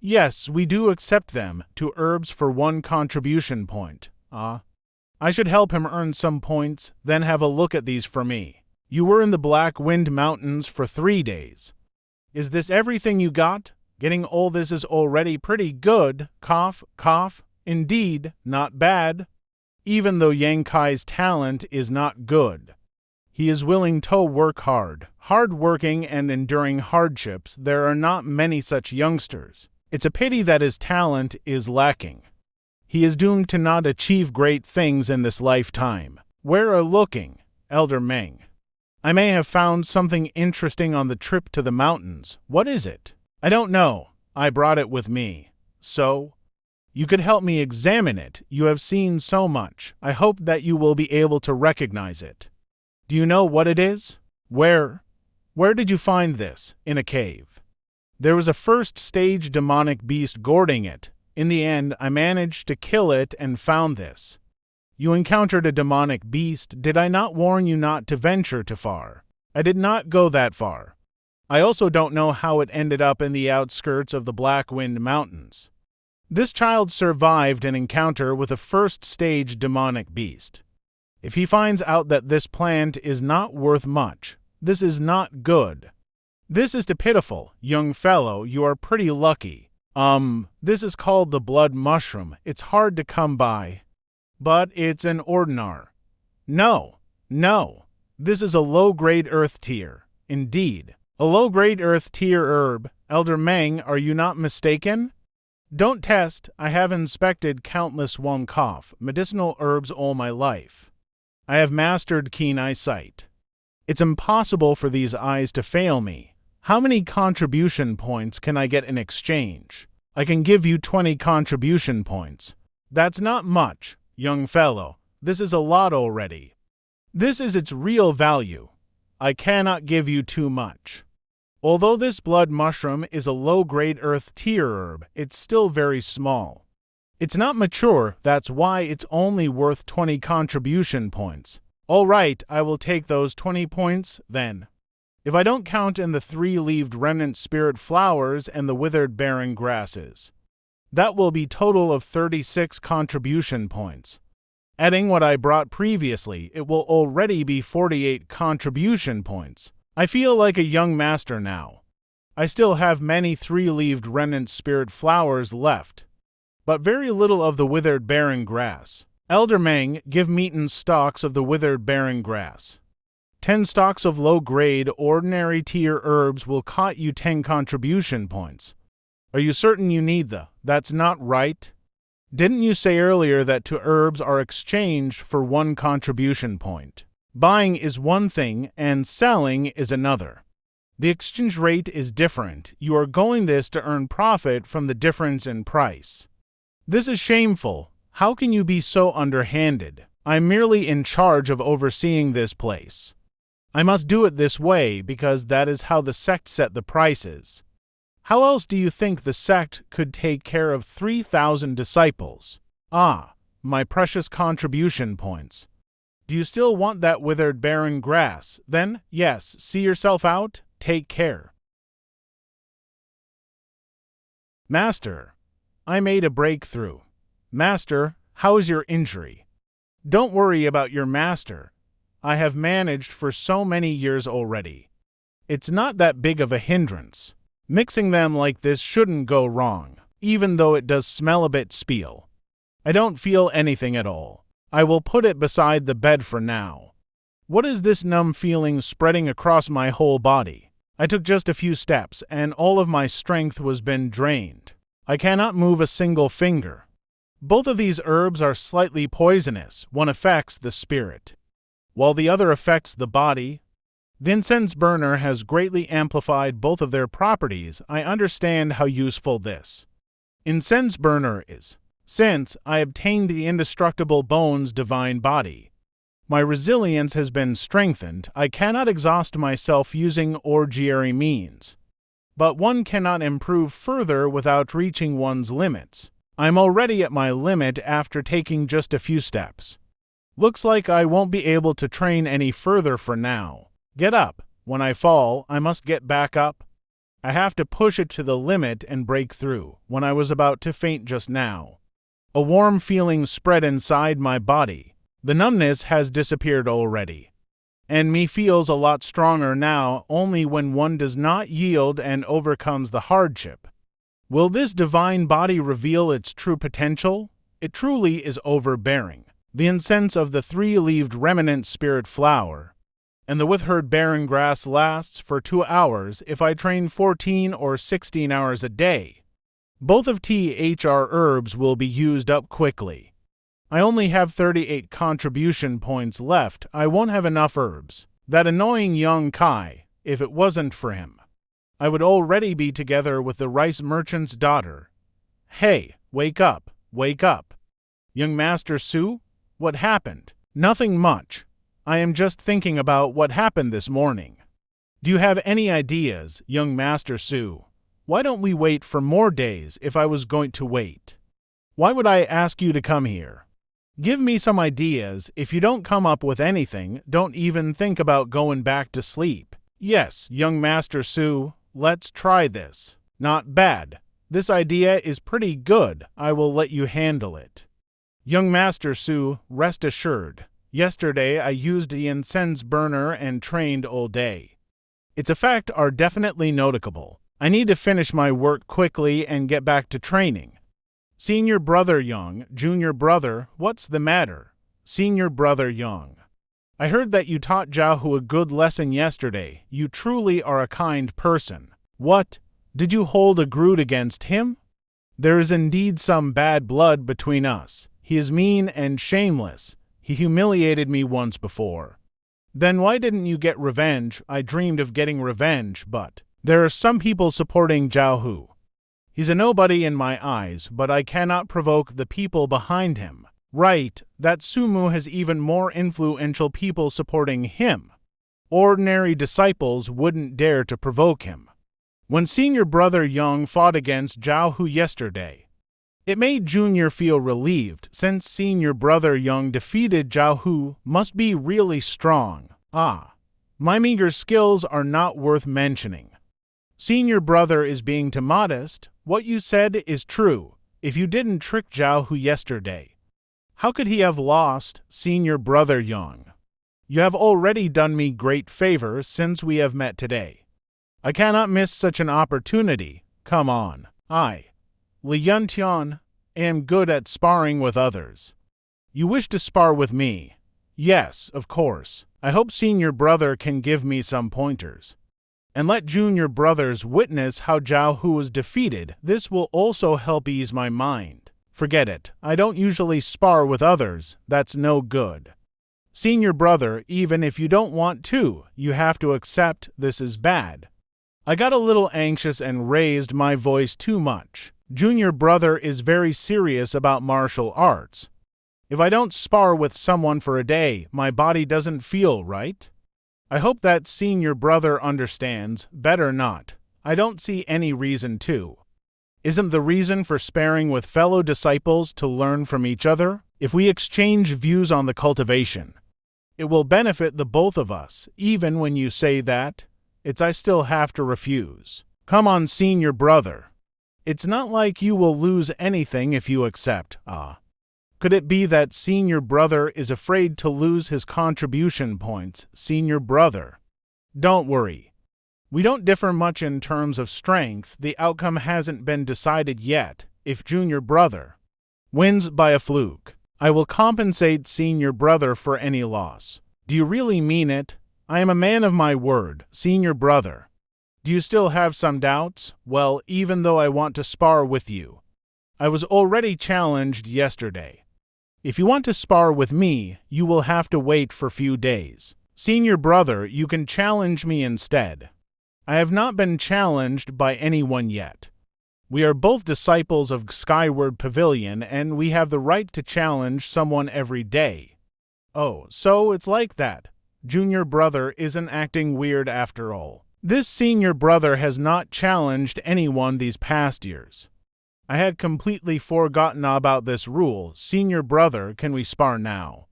Yes, we do accept them, 2 herbs for 1 contribution point. I should help him earn some points, then have a look at these for me. You were in the Black Wind Mountains for 3 days. Is this everything you got? Getting all this is already pretty good. Cough, cough. Indeed, not bad. Even though Yang Kai's talent is not good, he is willing to work hard. Hard-working and enduring hardships, there are not many such youngsters. It's a pity that his talent is lacking. He is doomed to not achieve great things in this lifetime. Where are looking, Elder Meng? I may have found something interesting on the trip to the mountains. What is it? I don't know. I brought it with me. So? You could help me examine it. You have seen so much. I hope that you will be able to recognize it. Do you know what it is? Where did you find this? In a cave. There was a first-stage demonic beast guarding it. In the end, I managed to kill it and found this. You encountered a demonic beast. Did I not warn you not to venture too far? I did not go that far. I also don't know how it ended up in the outskirts of the Black Wind Mountains. This child survived an encounter with a first-stage demonic beast. If he finds out that this plant is not worth much, this is not good. This is too pitiful, young fellow. You are pretty lucky. This is called the blood mushroom. It's hard to come by. But it's an ordinary. No. This is a low-grade earth tier. Indeed. A low-grade earth tier herb. Elder Meng, are you not mistaken? Don't test. I have inspected countless Wonkoff medicinal herbs all my life. I have mastered keen eyesight. It's impossible for these eyes to fail me. How many contribution points can I get in exchange? I can give you 20 contribution points. That's not much, young fellow. This is a lot already. This is its real value. I cannot give you too much. Although this blood mushroom is a low-grade earth tier herb, it's still very small. It's not mature, that's why it's only worth 20 contribution points. All right, I will take those 20 points, then. If I don't count in the 3-leaved remnant spirit flowers and the withered barren grasses. That will be total of 36 contribution points. Adding what I brought previously, it will already be 48 contribution points. I feel like a young master now. I still have many 3-leaved remnant spirit flowers left, but very little of the withered barren grass. Elder Meng, give Meaton stalks of the withered barren grass. 10 stalks of low-grade, ordinary tier herbs will cost you 10 contribution points. Are you certain you need That's not right. Didn't you say earlier that 2 herbs are exchanged for 1 contribution point? Buying is one thing and selling is another. The exchange rate is different. You are going this to earn profit from the difference in price. This is shameful. How can you be so underhanded? I'm merely in charge of overseeing this place. I must do it this way because that is how the sect set the prices. How else do you think the sect could take care of 3,000 disciples? My precious contribution points. Do you still want that withered barren grass? Then, yes, see yourself out. Take care. Master, I made a breakthrough. Master, how is your injury? Don't worry about your master. I have managed for so many years already. It's not that big of a hindrance. Mixing them like this shouldn't go wrong, even though it does smell a bit spiel. I don't feel anything at all. I will put it beside the bed for now. What is this numb feeling spreading across my whole body? I took just a few steps, and all of my strength was been drained. I cannot move a single finger. Both of these herbs are slightly poisonous. One affects the spirit, while the other affects the body. The incense burner has greatly amplified both of their properties. I understand how useful this incense burner is. Since I obtained the indestructible bones divine body, my resilience has been strengthened. I cannot exhaust myself using ordinary means, but one cannot improve further without reaching one's limits. I'm already at my limit after taking just a few steps. Looks like I won't be able to train any further for now. Get up. When I fall, I must get back up. I have to push it to the limit and break through, when I was about to faint just now. A warm feeling spread inside my body. The numbness has disappeared already. And me feels a lot stronger now only when one does not yield and overcomes the hardship. Will this divine body reveal its true potential? It truly is overbearing. The incense of the three-leaved remnant spirit flower, and the withheard barren grass lasts for 2 hours if I train 14 or 16 hours a day. Both of THR herbs will be used up quickly. I only have 38 contribution points left. I won't have enough herbs. That annoying young Kai, if it wasn't for him, I would already be together with the rice merchant's daughter. Hey, wake up, wake up. Young Master Su? What happened? Nothing much. I am just thinking about what happened this morning. Do you have any ideas, young Master Su? Why don't we wait for more days if I was going to wait? Why would I ask you to come here? Give me some ideas. If you don't come up with anything, don't even think about going back to sleep. Yes, young Master Su, let's try this. Not bad. This idea is pretty good. I will let you handle it. Young Master Su, rest assured. Yesterday I used the incense burner and trained all day. Its effects are definitely noticeable. I need to finish my work quickly and get back to training. Senior brother Young, junior brother, what's the matter? Senior brother Young. I heard that you taught Jiaohu a good lesson yesterday. You truly are a kind person. What? Did you hold a grudge against him? There is indeed some bad blood between us. He is mean and shameless. He humiliated me once before. Then why didn't you get revenge? I dreamed of getting revenge, but there are some people supporting Jiaohu. He's a nobody in my eyes, but I cannot provoke the people behind him. Right, that Sumu has even more influential people supporting him. Ordinary disciples wouldn't dare to provoke him. When senior brother Young fought against Jiaohu yesterday, it made Junior feel relieved, since senior brother Young defeated Jiaohu must be really strong. Ah, my meager skills are not worth mentioning. Senior brother is being too modest. What you said is true. If you didn't trick Jiaohu yesterday, how could he have lost, senior brother Young? You have already done me great favor since we have met today. I cannot miss such an opportunity. Come on. Li Yuntian, am good at sparring with others. You wish to spar with me? Yes, of course. I hope senior brother can give me some pointers. And let junior brothers witness how Jiaohu was defeated. This will also help ease my mind. Forget it. I don't usually spar with others. That's no good. Senior brother, even if you don't want to, you have to accept this is bad. I got a little anxious and raised my voice too much. Junior brother is very serious about martial arts. If I don't spar with someone for a day, my body doesn't feel right. I hope that senior brother understands. Better not. I don't see any reason to. Isn't the reason for sparring with fellow disciples to learn from each other? If we exchange views on the cultivation, it will benefit the both of us. Even when you say that, I still have to refuse. Come on, senior brother. It's not like you will lose anything if you accept. Could it be that senior brother is afraid to lose his contribution points? Senior brother. Don't worry. We don't differ much in terms of strength. The outcome hasn't been decided yet. If junior brother wins by a fluke, I will compensate senior brother for any loss. Do you really mean it? I am a man of my word, senior brother. Do you still have some doubts? Well, even though I want to spar with you, I was already challenged yesterday. If you want to spar with me, you will have to wait for few days. Senior brother, you can challenge me instead. I have not been challenged by anyone yet. We are both disciples of Skyward Pavilion, and we have the right to challenge someone every day. Oh, so it's like that. Junior brother isn't acting weird after all. This senior brother has not challenged anyone these past years. I had completely forgotten about this rule. Senior brother, can we spar now?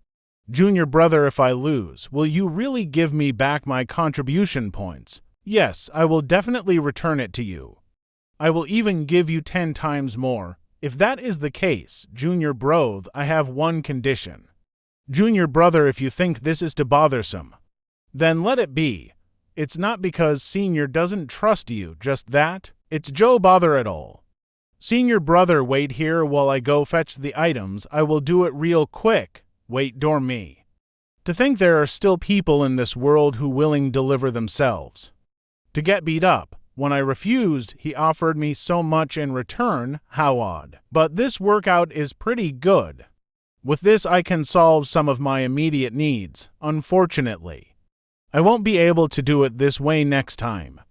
Junior brother, if I lose, will you really give me back my contribution points? Yes, I will definitely return it to you. I will even give you 10 times more. If that is the case, Junior Bro, I have one condition. Junior brother, if you think this is too bothersome, then let it be. It's not because Senior doesn't trust you, just that. It's Joe bother at all. Senior brother, wait here while I go fetch the items. I will do it real quick. Wait, dorm me. To think there are still people in this world who willing deliver themselves. To get beat up. When I refused, he offered me so much in return. How odd. But this workout is pretty good. With this I can solve some of my immediate needs, unfortunately. I won't be able to do it this way next time.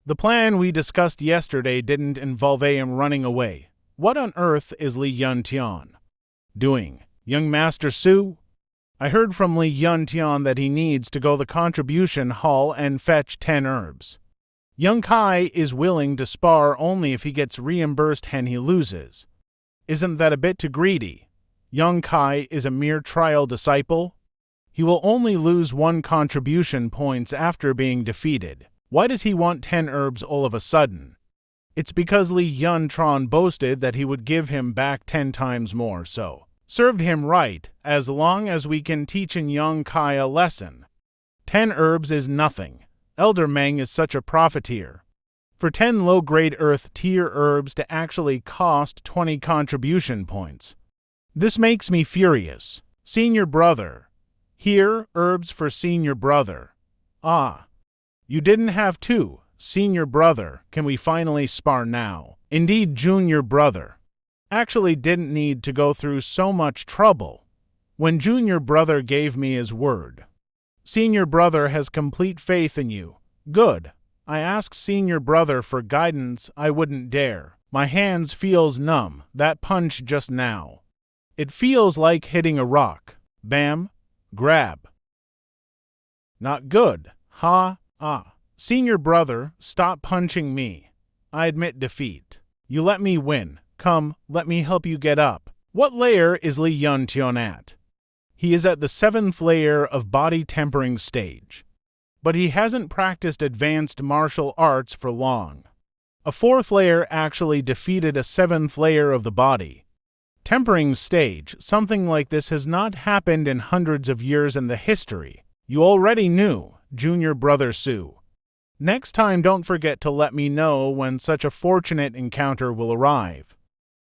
The plan we discussed yesterday didn't involve him running away. What on earth is Li Yuntian doing? Young Master Su? I heard from Li Yuntian that he needs to go the contribution hall and fetch 10 herbs. Young Kai is willing to spar only if he gets reimbursed and he loses. Isn't that a bit too greedy? Young Kai is a mere trial disciple. He will only lose 1 contribution points after being defeated. Why does he want 10 herbs all of a sudden? It's because Li Yuntron boasted that he would give him back 10 times more, so served him right, as long as we can teach in Young Kai a lesson. 10 herbs is nothing. Elder Meng is such a profiteer. For 10 low-grade earth-tier herbs to actually cost 20 contribution points. This makes me furious. Senior brother. Here, herbs for senior brother. Ah. You didn't have to. Senior brother, can we finally spar now? Indeed, junior brother. Actually didn't need to go through so much trouble. When junior brother gave me his word. Senior brother has complete faith in you. Good. I asked senior brother for guidance. I wouldn't dare. My hands feels numb. That punch just now. It feels like hitting a rock. Bam. Grab. Not good. Ha. Ah. Senior brother, stop punching me. I admit defeat. You let me win. Come, let me help you get up. What layer is Li Yuntian at? He is at the 7th layer of body tempering stage. But he hasn't practiced advanced martial arts for long. A 4th layer actually defeated a 7th layer of the body. Tempering stage, something like this has not happened in hundreds of years in the history. You already knew, junior brother Su. Next time don't forget to let me know when such a fortunate encounter will arrive.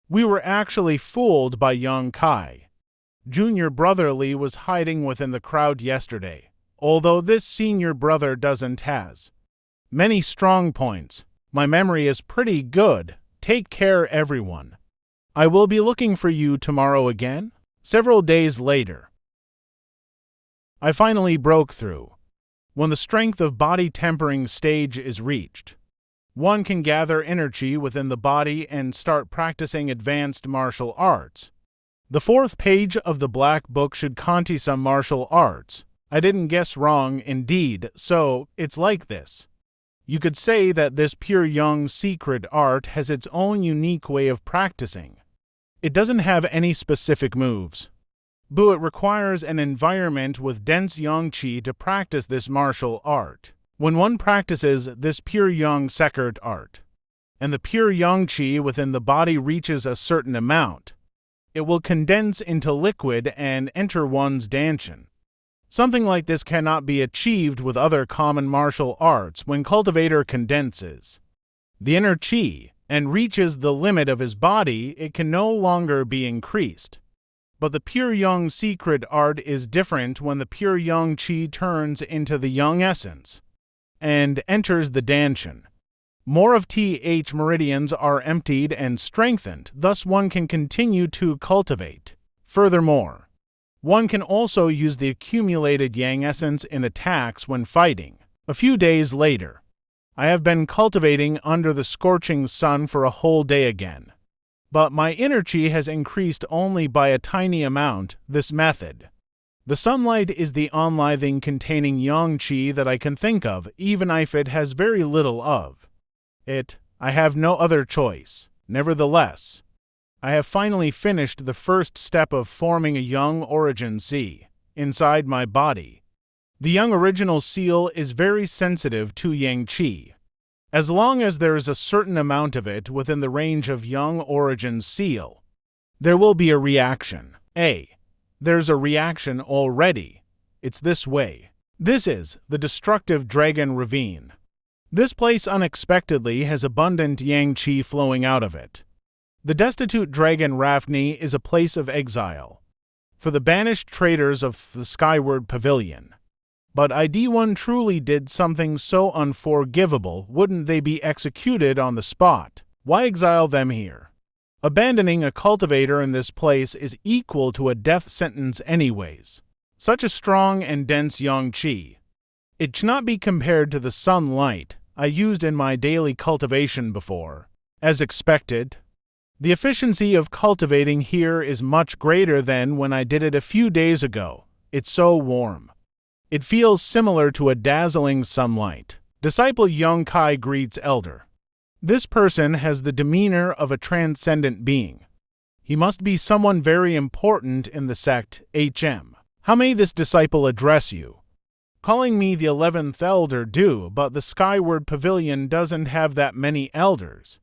We were actually fooled by Young Kai. Junior brother Li was hiding within the crowd yesterday, although this senior brother doesn't has many strong points. My memory is pretty good. Take care, everyone. I will be looking for you tomorrow again. Several days later, I finally broke through. When the strength of body tempering stage is reached, one can gather energy within the body and start practicing advanced martial arts. The 4th page of the black book should contain some martial arts. I didn't guess wrong, indeed, so it's like this. You could say that this pure young secret art has its own unique way of practicing. It doesn't have any specific moves. But it requires an environment with dense yang qi to practice this martial art. When one practices this pure yang secret art, and the pure yang qi within the body reaches a certain amount, it will condense into liquid and enter one's danshan. Something like this cannot be achieved with other common martial arts. When cultivator condenses the inner qi and reaches the limit of his body, it can no longer be increased. But the pure yang secret art is different when the pure yang qi turns into the yang essence and enters the danshan. More of th meridians are emptied and strengthened, thus one can continue to cultivate. Furthermore, one can also use the accumulated yang essence in attacks when fighting. A few days later, I have been cultivating under the scorching sun for a whole day again. But my inner qi has increased only by a tiny amount. This method. The sunlight is the only thing containing yang qi that I can think of, even if it has very little of it. I have no other choice. Nevertheless, I have finally finished the first step of forming a young origin C inside my body. The young original seal is very sensitive to yang qi. As long as there is a certain amount of it within the range of young origin seal, there will be a reaction. There's a reaction already. It's this way. This is the destructive dragon ravine. This place unexpectedly has abundant yang qi flowing out of it. The destitute dragon Ravni is a place of exile for the banished traders of the Skyward Pavilion. But ID1 truly did something so unforgivable, wouldn't they be executed on the spot? Why exile them here? Abandoning a cultivator in this place is equal to a death sentence anyways. Such a strong and dense yang qi. It should not be compared to the sunlight I used in my daily cultivation before. As expected, the efficiency of cultivating here is much greater than when I did it a few days ago. It's so warm. It feels similar to a dazzling sunlight. Disciple Young Kai greets Elder. This person has the demeanor of a transcendent being. He must be someone very important in the sect HM. How may this disciple address you? Calling me the 11th Elder do, but the Skyward Pavilion doesn't have that many elders.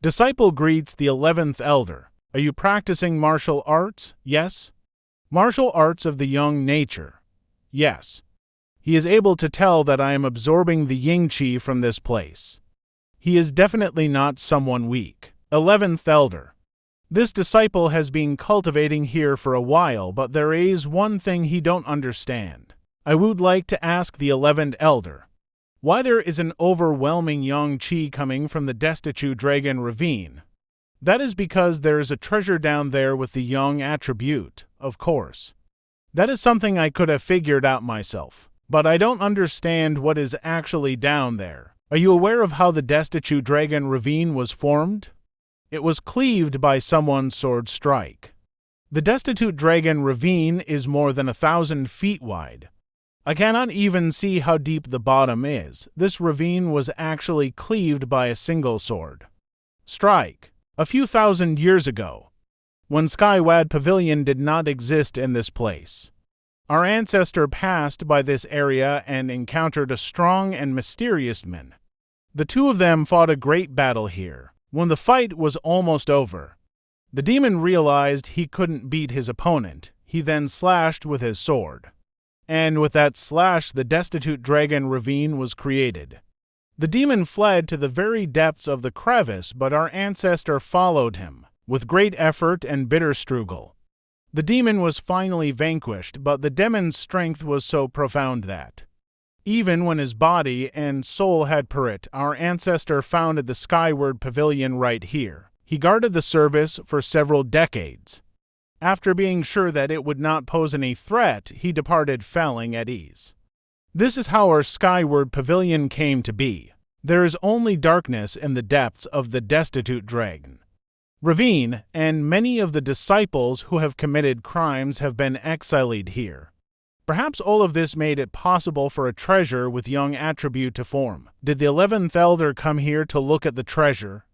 Disciple greets the 11th Elder. Are you practicing martial arts? Yes. Martial arts of the young nature. Yes. He is able to tell that I am absorbing the Ying Qi from this place. He is definitely not someone weak. 11th Elder. This disciple has been cultivating here for a while, but there is one thing he don't understand. I would like to ask the 11th Elder why there is an overwhelming yang qi coming from the destitute dragon ravine. That is because there is a treasure down there with the young attribute, of course. That is something I could have figured out myself, but I don't understand what is actually down there. Are you aware of how the destitute dragon ravine was formed? It was cleaved by someone's sword strike. The destitute dragon ravine is more than 1,000 feet wide. I cannot even see how deep the bottom is. This ravine was actually cleaved by a single sword strike a few thousand years ago, when Skyward Pavilion did not exist in this place. Our ancestor passed by this area and encountered a strong and mysterious man. The two of them fought a great battle here. When the fight was almost over, the demon realized he couldn't beat his opponent. He then slashed with his sword. And with that slash, the destitute dragon ravine was created. The demon fled to the very depths of the crevice, but our ancestor followed him. With great effort and bitter struggle, the demon was finally vanquished, but the demon's strength was so profound that, even when his body and soul had perished, our ancestor founded the Skyward Pavilion right here. He guarded the service for several decades. After being sure that it would not pose any threat, he departed feeling at ease. This is how our Skyward Pavilion came to be. There is only darkness in the depths of the destitute dragon ravine, and many of the disciples who have committed crimes have been exiled here. Perhaps all of this made it possible for a treasure with young attribute to form. Did the 11th Elder come here to look at the treasure?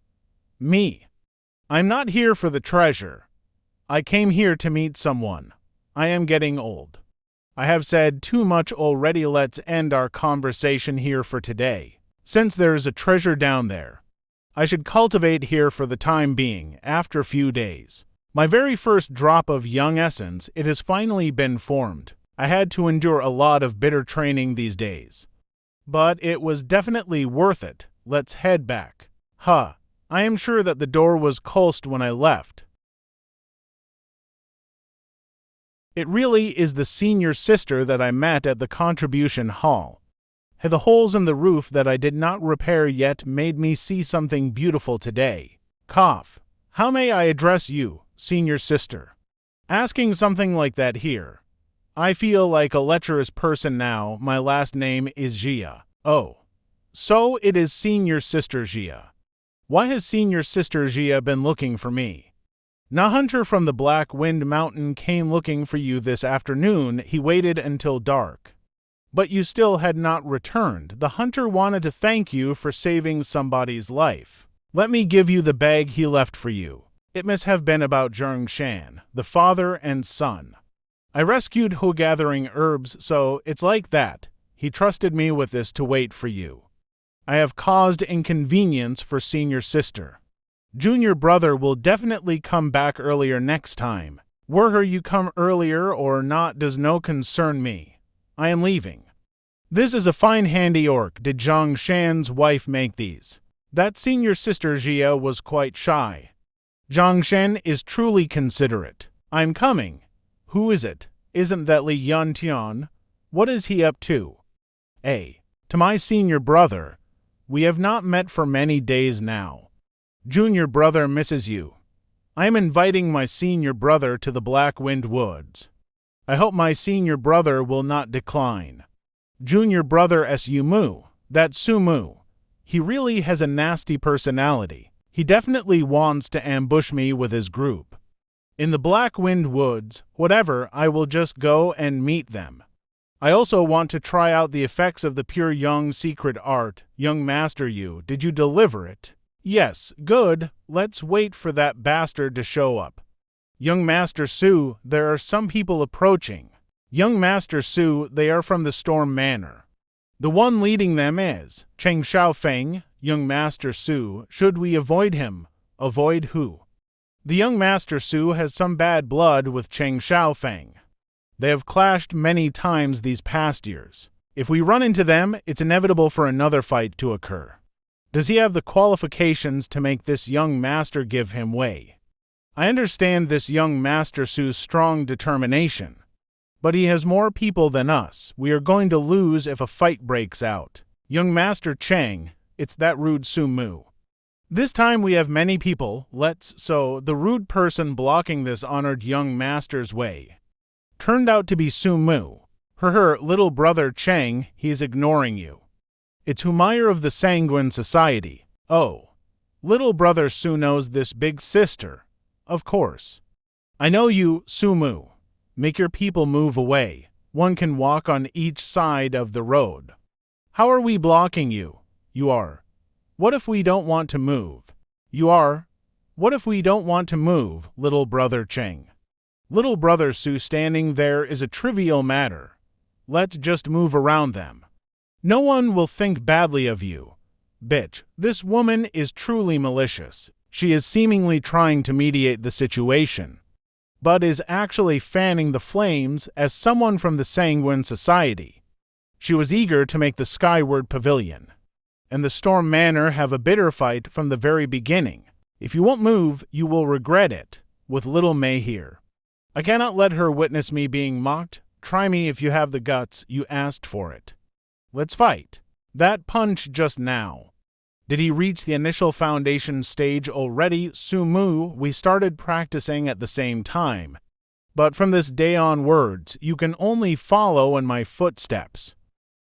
Me. I'm not here for the treasure. I came here to meet someone. I am getting old. I have said too much already. Let's end our conversation here for today. Since there is a treasure down there, I should cultivate here for the time being. After a few days, my very first drop of young essence, it has finally been formed. I had to endure a lot of bitter training these days, but it was definitely worth it. Let's head back. I am sure that the door was closed when I left. It really is the senior sister that I met at the contribution hall. The holes in the roof that I did not repair yet made me see something beautiful today. How may I address you, senior sister? Asking something like that here. I feel like a lecherous person now. My last name is Jia. Oh. So it is senior sister Jia. Why has senior sister Jia been looking for me? Na hunter from the Black Wind Mountain came looking for you this afternoon. He waited until dark, but you still had not returned. The hunter wanted to thank you for saving somebody's life. Let me give you the bag he left for you. It must have been about Zheng Shan, the father and son. I rescued Ho gathering herbs, so it's like that. He trusted me with this to wait for you. I have caused inconvenience for senior sister. Junior brother will definitely come back earlier next time. Whether you come earlier or not does no concern me. I am leaving. This is a fine handy orc. Did Zhang Shan's wife make these? That senior sister Jia was quite shy. Zhang Shan is truly considerate. I'm coming. Who is it? Isn't that Li Yantian? What is he up to? To my senior brother. We have not met for many days now. Junior brother misses you. I am inviting my senior brother to the Black Wind Woods. I hope my senior brother will not decline. Junior brother Sumu. That's Sumu. He really has a nasty personality. He definitely wants to ambush me with his group. In the Black Wind Woods, whatever, I will just go and meet them. I also want to try out the effects of the pure young secret art. Young Master Yu, did you deliver it? Yes, good. Let's wait for that bastard to show up. Young Master Su, there are some people approaching. Young Master Su, they are from the Storm Manor. The one leading them is Cheng Xiaofeng. Young Master Su, should we avoid him? Avoid who? The young Master Su has some bad blood with Cheng Xiaofeng. They have clashed many times these past years. If we run into them, it's inevitable for another fight to occur. Does he have the qualifications to make this young master give him way? I understand this young Master Su's strong determination. But he has more people than us. We are going to lose if a fight breaks out. Young Master Cheng, it's that rude Sumu. This time we have many people, so the rude person blocking this honored young master's way turned out to be Sumu. Her little brother Cheng, he's ignoring you. It's Humayr of the Sanguine Society. Oh, little brother Su knows this big sister. Of course. I know you, Sumu. Make your people move away. One can walk on each side of the road. How are we blocking you? You are. What if we don't want to move? You are. What if we don't want to move, little brother Cheng? Little brother Su standing there is a trivial matter. Let's just move around them. No one will think badly of you. Bitch, this woman is truly malicious. She is seemingly trying to mediate the situation, but is actually fanning the flames as someone from the Sanguine Society. She was eager to make the Skyward Pavilion and the Storm Manor have a bitter fight from the very beginning. If you won't move, you will regret it, with little May here. I cannot let her witness me being mocked. Try me if you have the guts, you asked for it. Let's fight. That punch just now. Did he reach the initial foundation stage already? Sumu, we started practicing at the same time. But from this day onwards, you can only follow in my footsteps.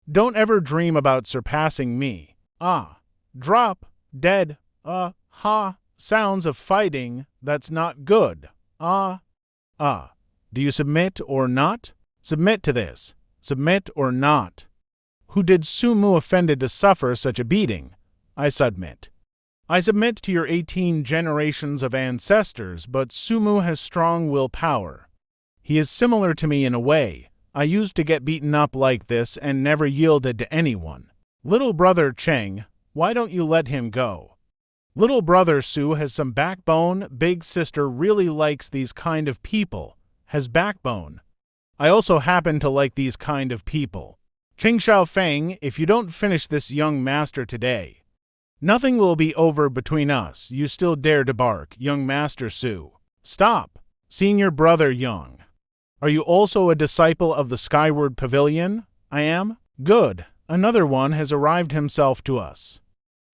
Don't ever dream about surpassing me. Drop, dead, sounds of fighting, that's not good. Do you submit or not? Submit to this. Submit or not. Who did Sumu offended to suffer such a beating? I submit. I submit to your 18 generations of ancestors, but Sumu has strong willpower. He is similar to me in a way. I used to get beaten up like this and never yielded to anyone. Little brother Cheng, why don't you let him go? Little brother Su has some backbone. Big sister really likes these kind of people. Has backbone. I also happen to like these kind of people. Cheng Xiaofeng, if you don't finish this young master today, nothing will be over between us. You still dare to bark, young Master Su. Stop. Senior brother Young. Are you also a disciple of the Skyward Pavilion? I am. Good. Another one has arrived himself to us.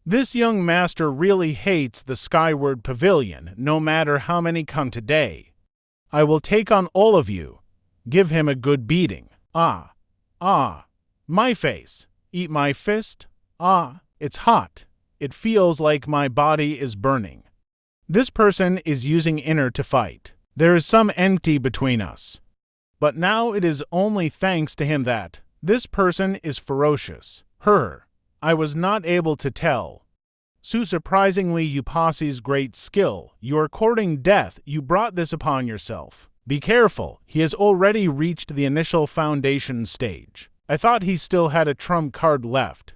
This young master really hates the Skyward Pavilion, no matter how many come today. I will take on all of you. Give him a good beating. My face. Eat my fist. It's hot. It feels like my body is burning. This person is using inner to fight. There is some enmity between us. But now it is only thanks to him that this person is ferocious. I was not able to tell. Su, surprisingly, you posse's great skill. You are courting death. You brought this upon yourself. Be careful, he has already reached the initial foundation stage. I thought he still had a trump card left.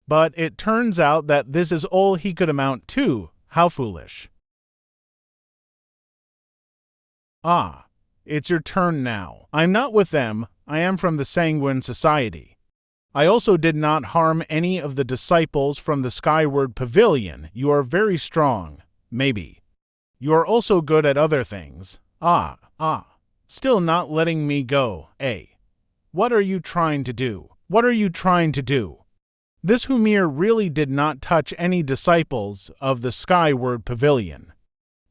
But it turns out that this is all he could amount to. How foolish. Ah, it's your turn now. I'm not with them, I am from the Sanguine Society. I also did not harm any of the disciples from the Skyward Pavilion. You are very strong, maybe. You are also good at other things. Still not letting me go, eh? What are you trying to do? What are you trying to do? This Humir really did not touch any disciples of the Skyward Pavilion.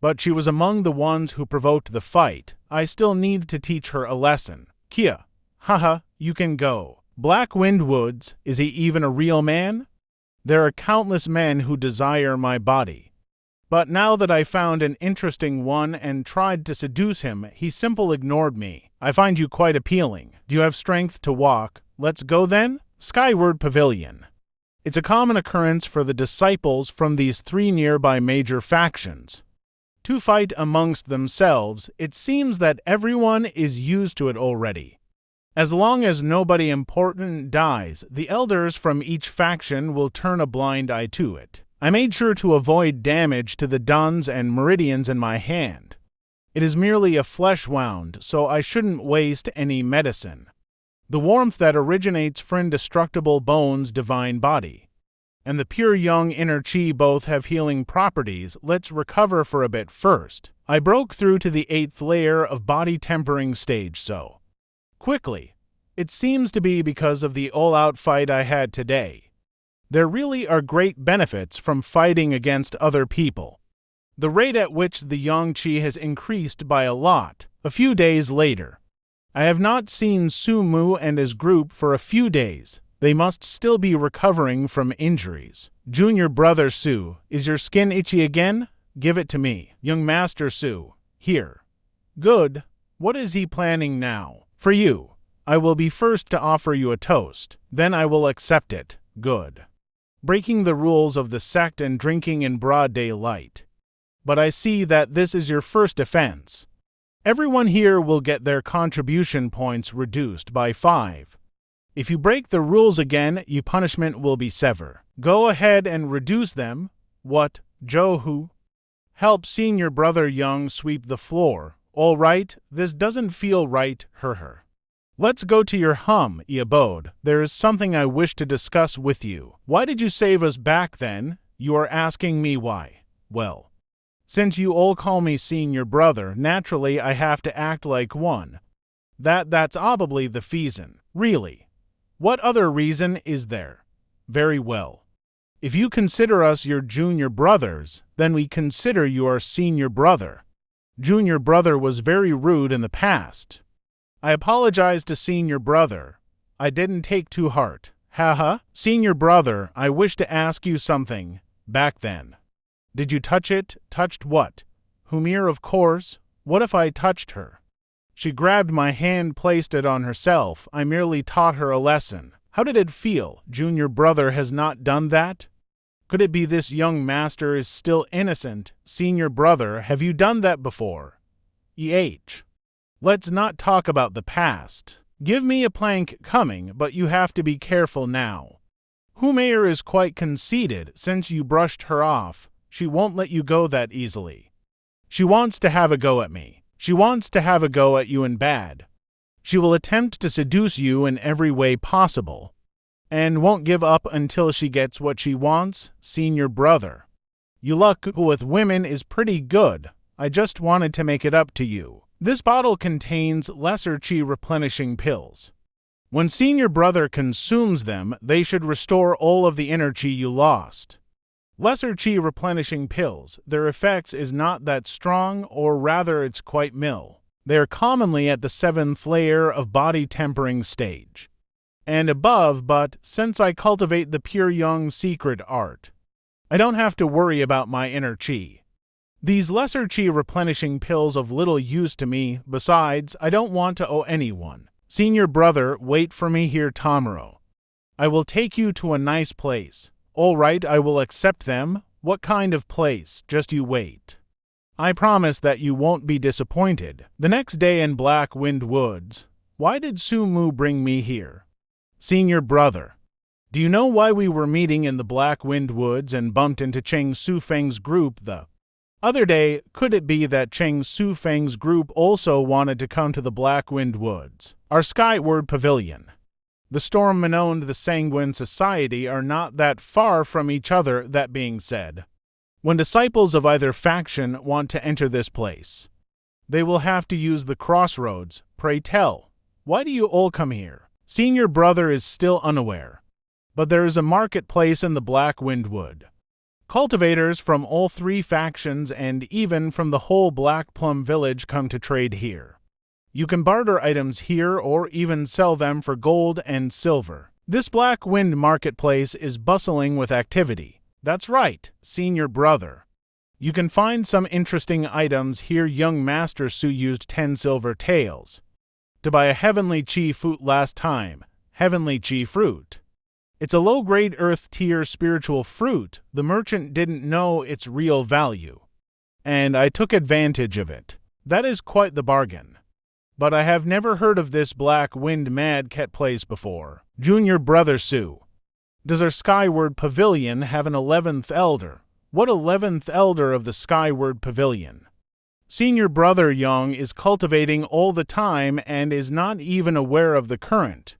But she was among the ones who provoked the fight. I still need to teach her a lesson. Kia, haha, you can go. Black Wind Woods, is he even a real man? There are countless men who desire my body. But now that I found an interesting one and tried to seduce him, he simply ignored me. I find you quite appealing. Do you have strength to walk? Let's go then? Skyward Pavilion. It's a common occurrence for the disciples from these 3 nearby major factions to fight amongst themselves. It seems that everyone is used to it already. As long as nobody important dies, the elders from each faction will turn a blind eye to it. I made sure to avoid damage to the duns and meridians in my hand. It is merely a flesh wound, so I shouldn't waste any medicine. The warmth that originates from indestructible bones' divine body and the pure young inner chi both have healing properties. Let's recover for a bit first. I broke through to the 8th layer of body tempering stage so quickly. It seems to be because of the all-out fight I had today. There really are great benefits from fighting against other people. The rate at which the yang chi has increased by a lot. A few days later. I have not seen Su Mu and his group for a few days. They must still be recovering from injuries. Junior brother Su, is your skin itchy again? Give it to me. Young Master Su, here. Good. What is he planning now? For you. I will be first to offer you a toast. Then I will accept it. Good. Breaking the rules of the sect and drinking in broad daylight. But I see that this is your first offense. Everyone here will get their contribution points reduced by 5. If you break the rules again, your punishment will be severe. Go ahead and reduce them. What, Johu? Help senior brother Young sweep the floor. All right, this doesn't feel right, her. Let's go to your abode. There is something I wish to discuss with you. Why did you save us back then? You are asking me why. Well, since you all call me senior brother, naturally I have to act like one. That's probably the reason. Really. What other reason is there? Very well. If you consider us your junior brothers, then we consider you our senior brother. Junior brother was very rude in the past. I apologize to senior brother. I didn't take to heart. Haha. Senior brother, I wish to ask you something. Back then. Did you touch it? Touched what? Humir, of course. What if I touched her? She grabbed my hand, placed it on herself. I merely taught her a lesson. How did it feel? Junior brother has not done that? Could it be this young master is still innocent? Senior brother, have you done that before? Let's not talk about the past. Give me a plank coming, but you have to be careful now. Humir is quite conceited since you brushed her off. She won't let you go that easily. She wants to have a go at me. She wants to have a go at you in bad. She will attempt to seduce you in every way possible, and won't give up until she gets what she wants, senior brother. Your luck with women is pretty good. I just wanted to make it up to you. This bottle contains lesser chi replenishing pills. When senior brother consumes them, they should restore all of the energy you lost. Lesser chi replenishing pills, their effects is not that strong, or rather it's quite mild. They are commonly at the 7th layer of body tempering stage and above, but since I cultivate the pure young secret art, I don't have to worry about my inner chi. These lesser chi replenishing pills of little use to me. Besides, I don't want to owe anyone. Senior brother, wait for me here tomorrow. I will take you to a nice place. All right, I will accept them. What kind of place? Just you wait. I promise that you won't be disappointed. The next day in Black Wind Woods. Why did Sumu bring me here? Senior brother. Do you know why we were meeting in the Black Wind Woods and bumped into Cheng Sufeng's group the other day? Could it be that Cheng Sufeng's group also wanted to come to the Black Wind Woods, our skyward pavilion? The Storm Men and the Sanguine Society are not that far from each other. That being said, when disciples of either faction want to enter this place, they will have to use the crossroads. Pray tell, why do you all come here? Senior brother is still unaware, but there is a marketplace in the Black Wind Wood. Cultivators from all three factions and even from the whole Black Plum village come to trade here. You can barter items here or even sell them for gold and silver. This Black Wind marketplace is bustling with activity. That's right, senior brother. You can find some interesting items here. Young Master Su used 10 silver taels to buy a heavenly chi fruit last time. Heavenly chi fruit. It's a low-grade earth-tier spiritual fruit. The merchant didn't know its real value, and I took advantage of it. That is quite the bargain. But I have never heard of this Black Wind Mad Cat place before. Junior brother Su. Does our skyward pavilion have an 11th elder? What 11th elder of the skyward pavilion? Senior brother Young is cultivating all the time and is not even aware of the current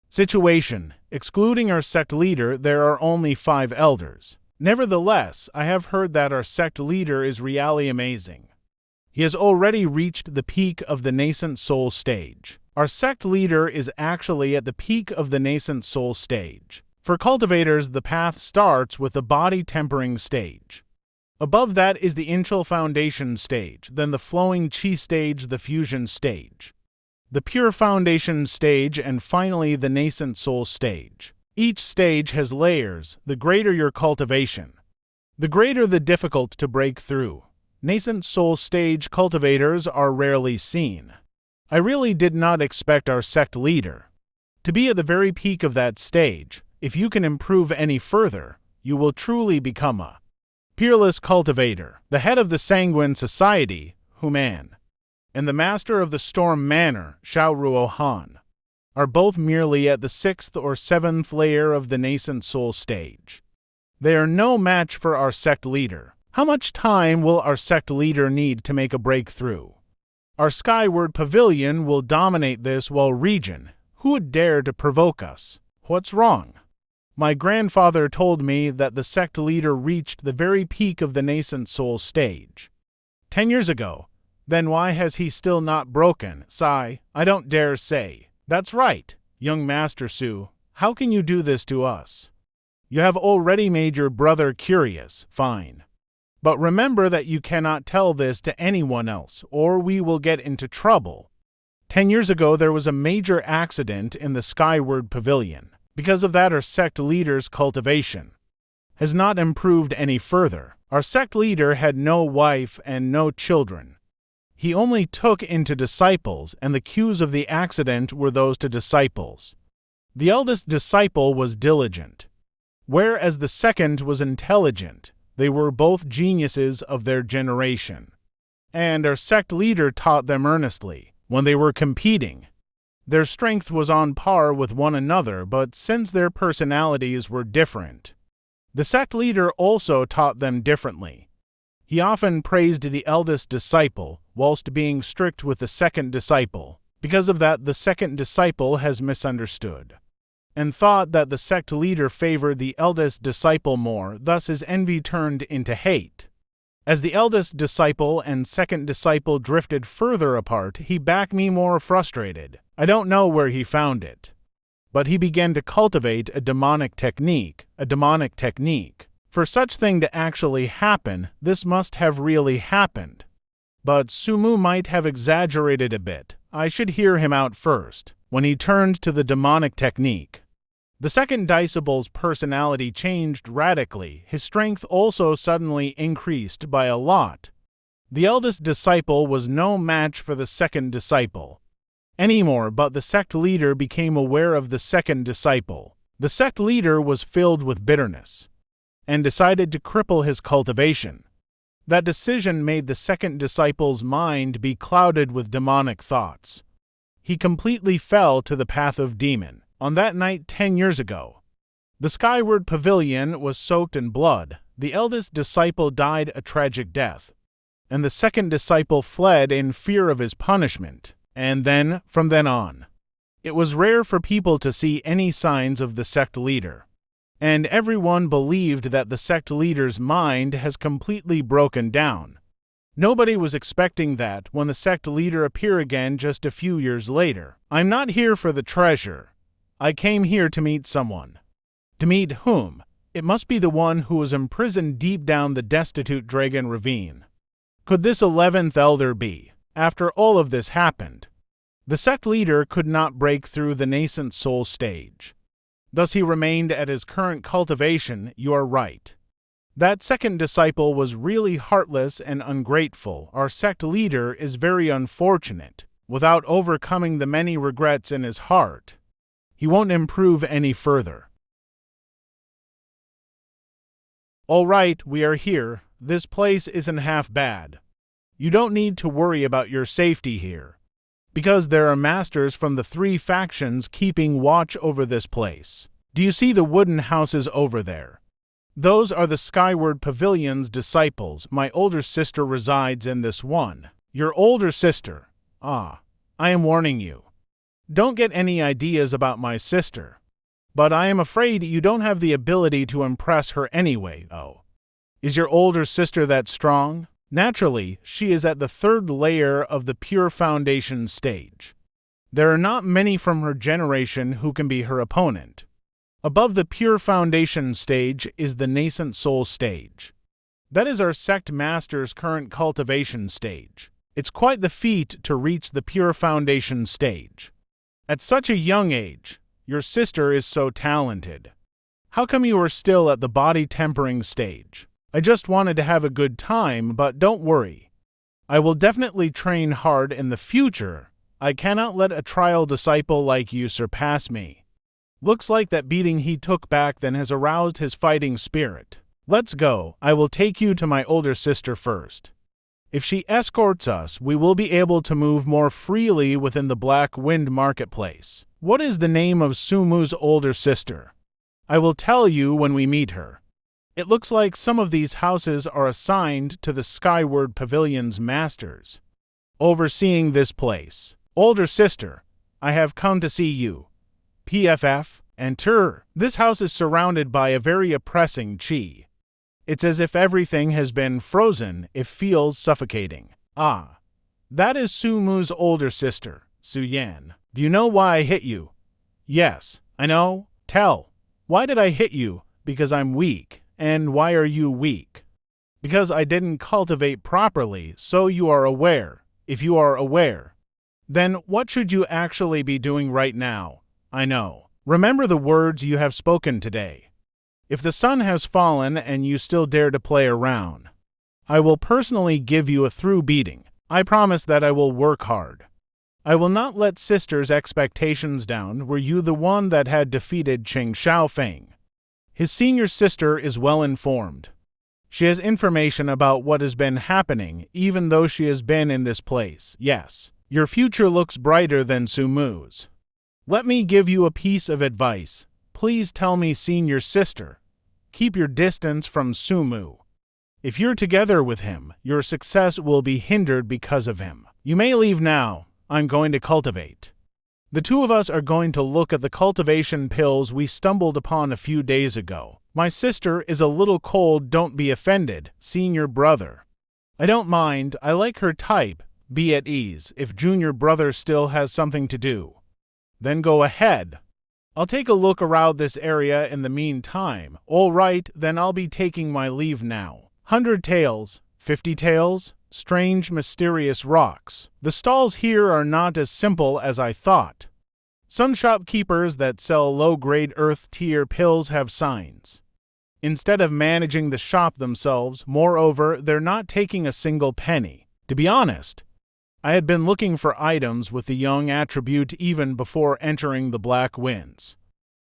situation. Excluding our sect leader, there are only 5 elders. Nevertheless, I have heard that our sect leader is really amazing. He has already reached the peak of the nascent soul stage. Our sect leader is actually at the peak of the nascent soul stage. For cultivators, the path starts with the body tempering stage. Above that is the initial foundation stage, then the flowing chi stage, the fusion stage, the pure foundation stage, and finally the nascent soul stage. Each stage has layers. The greater your cultivation, the greater the difficult to break through. Nascent soul stage cultivators are rarely seen. I really did not expect our sect leader to be at the very peak of that stage. If you can improve any further, you will truly become a peerless cultivator. The head of the Sanguine Society, Human, and the master of the Storm Manor, Xiao Ruo Han, are both merely at the 6th or 7th layer of the nascent soul stage. They are no match for our sect leader. How much time will our sect leader need to make a breakthrough? Our skyward pavilion will dominate this whole region. Who would dare to provoke us? What's wrong? My grandfather told me that the sect leader reached the very peak of the nascent soul stage 10 years ago. Then why has he still not broken? Sigh, I don't dare say. That's right, young Master Su. How can you do this to us? You have already made your brother curious. Fine. But remember that you cannot tell this to anyone else, or we will get into trouble. 10 years ago there was a major accident in the Skyward Pavilion. Because of that, our sect leader's cultivation has not improved any further. Our sect leader had no wife and no children. He only took into disciples, and the cues of the accident were those to disciples. The eldest disciple was diligent, whereas the second was intelligent. They were both geniuses of their generation, and our sect leader taught them earnestly. When they were competing, their strength was on par with one another, but since their personalities were different, the sect leader also taught them differently. He often praised the eldest disciple, whilst being strict with the second disciple. Because of that, the second disciple has misunderstood and thought that the sect leader favored the eldest disciple more, thus his envy turned into hate. As the eldest disciple and second disciple drifted further apart, he backed me more frustrated. I don't know where he found it, but he began to cultivate a demonic technique. For such thing to actually happen, this must have really happened. But Sumu might have exaggerated a bit. I should hear him out first. When he turned to the demonic technique, the second disciple's personality changed radically. His strength also suddenly increased by a lot. The eldest disciple was no match for the second disciple anymore, but the sect leader became aware of the second disciple. The sect leader was filled with bitterness and decided to cripple his cultivation. That decision made the second disciple's mind be clouded with demonic thoughts. He completely fell to the path of demon. On that night 10 years ago, the skyward pavilion was soaked in blood. The eldest disciple died a tragic death, and the second disciple fled in fear of his punishment. And then, from then on, it was rare for people to see any signs of the sect leader, and everyone believed that the sect leader's mind has completely broken down. Nobody was expecting that when the sect leader appeared again just a few years later. I'm not here for the treasure. I came here to meet someone. To meet whom? It must be the one who was imprisoned deep down the destitute dragon ravine. Could this 11th elder be? After all of this happened, the sect leader could not break through the nascent soul stage. Thus he remained at his current cultivation. You are right. That second disciple was really heartless and ungrateful. Our sect leader is very unfortunate. Without overcoming the many regrets in his heart, he won't improve any further. All right, we are here. This place isn't half bad. You don't need to worry about your safety here, because there are masters from the 3 factions keeping watch over this place. Do you see the wooden houses over there? Those are the Skyward Pavilion's disciples. My older sister resides in this one. Your older sister? Ah, I am warning you. Don't get any ideas about my sister. But I am afraid you don't have the ability to impress her anyway. Oh. Is your older sister that strong? Naturally, she is at the 3rd layer of the Pure Foundation stage. There are not many from her generation who can be her opponent. Above the Pure Foundation stage is the Nascent Soul stage. That is our sect master's current cultivation stage. It's quite the feat to reach the Pure Foundation stage. At such a young age, your sister is so talented. How come you are still at the body tempering stage? I just wanted to have a good time, but don't worry. I will definitely train hard in the future. I cannot let a trial disciple like you surpass me. Looks like that beating he took back then has aroused his fighting spirit. Let's go. I will take you to my older sister first. If she escorts us, we will be able to move more freely within the Black Wind Marketplace. What is the name of Sumu's older sister? I will tell you when we meet her. It looks like some of these houses are assigned to the Skyward Pavilion's masters, overseeing this place. Older sister, I have come to see you. PFF, enter. This house is surrounded by a very oppressing chi. It's as if everything has been frozen. It feels suffocating. Ah, that is Sumu's older sister, Suyan. Do you know why I hit you? Yes, I know. Tell. Why did I hit you? Because I'm weak. And why are you weak? Because I didn't cultivate properly, so you are aware. If you are aware, then what should you actually be doing right now? I know. Remember the words you have spoken today. If the sun has fallen and you still dare to play around, I will personally give you a through beating. I promise that I will work hard. I will not let sister's expectations down. Were you the one that had defeated Qing Xiaofeng? His senior sister is well informed. She has information about what has been happening, even though she has been in this place. Yes, your future looks brighter than Sumu's. Let me give you a piece of advice. Please tell me, senior sister, keep your distance from Sumu. If you're together with him, your success will be hindered because of him. You may leave now. I'm going to cultivate. The 2 of us are going to look at the cultivation pills we stumbled upon a few days ago. My sister is a little cold. Don't be offended, senior brother. I don't mind. I like her type. Be at ease. If junior brother still has something to do, then go ahead. I'll take a look around this area in the meantime. All right, then I'll be taking my leave now. 100 taels, 50 taels, strange mysterious rocks. The stalls here are not as simple as I thought. Some shopkeepers that sell low-grade earth-tier pills have signs. Instead of managing the shop themselves, moreover, they're not taking a single penny. To be honest, I had been looking for items with the young attribute even before entering the Black Winds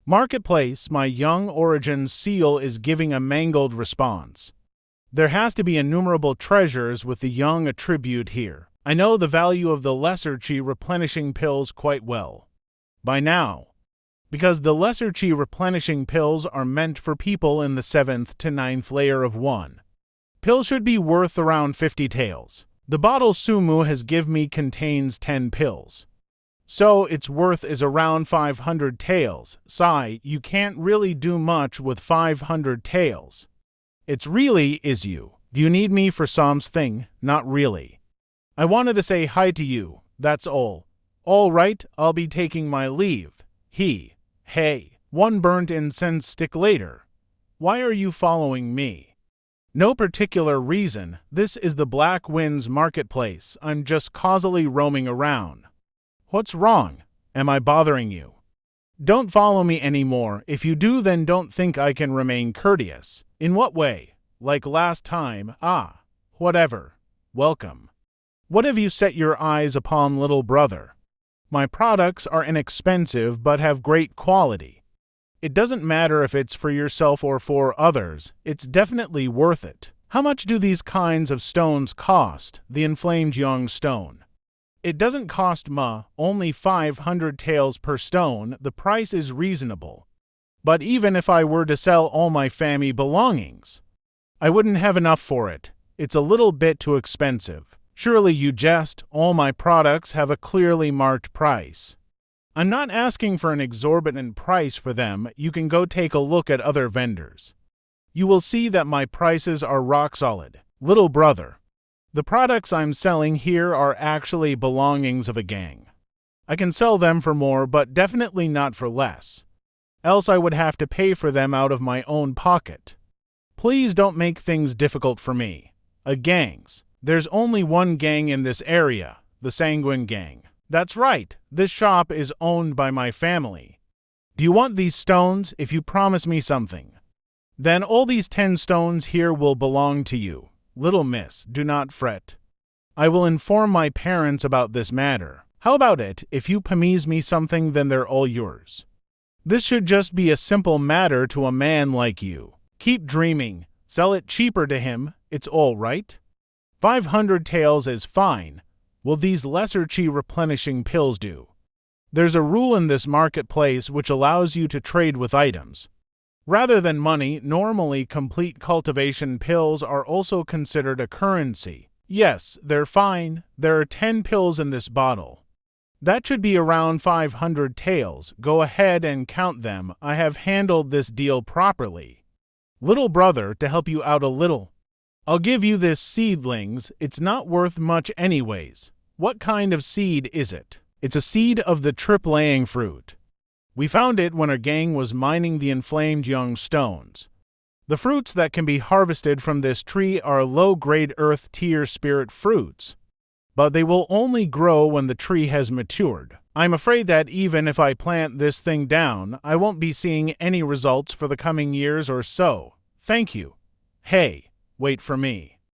Marketplace. My young origins seal is giving a mangled response. There has to be innumerable treasures with the young attribute here. I know the value of the lesser chi replenishing pills quite well by now, because the lesser chi replenishing pills are meant for people in the 7th to 9th layer of 1. Pill should be worth around 50 taels. The bottle Sumu has give me contains 10 pills. So its worth is around 500 taels. Sai, you can't really do much with 500 taels. It's really is you. Do you need me for something? Not really. I wanted to say hi to you, that's all. All right, I'll be taking my leave. Hey, one burnt incense stick later. Why are you following me? No particular reason. This is the Black Winds marketplace. I'm just causally roaming around. What's wrong? Am I bothering you? Don't follow me anymore. If you do, then don't think I can remain courteous. In what way? Like last time? Whatever. Welcome. What have you set your eyes upon, little brother? My products are inexpensive but have great quality. It doesn't matter if it's for yourself or for others, it's definitely worth it. How much do these kinds of stones cost? The inflamed young stone. It doesn't cost only 500 taels per stone. The price is reasonable. But even if I were to sell all my family belongings, I wouldn't have enough for it. It's a little bit too expensive. Surely you jest, all my products have a clearly marked price. I'm not asking for an exorbitant price for them. You can go take a look at other vendors. You will see that my prices are rock solid. Little brother, the products I'm selling here are actually belongings of a gang. I can sell them for more, but definitely not for less. Else I would have to pay for them out of my own pocket. Please don't make things difficult for me. Gangs. There's only one gang in this area, the Sanguine Gang. That's right, this shop is owned by my family. Do you want these stones? If you promise me something, then all these 10 stones here will belong to you. Little miss, do not fret. I will inform my parents about this matter. How about it? If you promise me something, then they're all yours. This should just be a simple matter to a man like you. Keep dreaming. Sell it cheaper to him. It's all right. 500 taels is fine. Will these lesser chi replenishing pills do? There's a rule in this marketplace which allows you to trade with items. Rather than money, normally complete cultivation pills are also considered a currency. Yes, they're fine. There are 10 pills in this bottle. That should be around 500 taels. Go ahead and count them. I have handled this deal properly. Little brother, to help you out a little, I'll give you this seedlings. It's not worth much anyways. What kind of seed is it? It's a seed of the trip-laying fruit. We found it when our gang was mining the inflamed young stones. The fruits that can be harvested from this tree are low-grade earth-tier spirit fruits, but they will only grow when the tree has matured. I'm afraid that even if I plant this thing down, I won't be seeing any results for the coming years or so. Thank you. Hey, wait for me.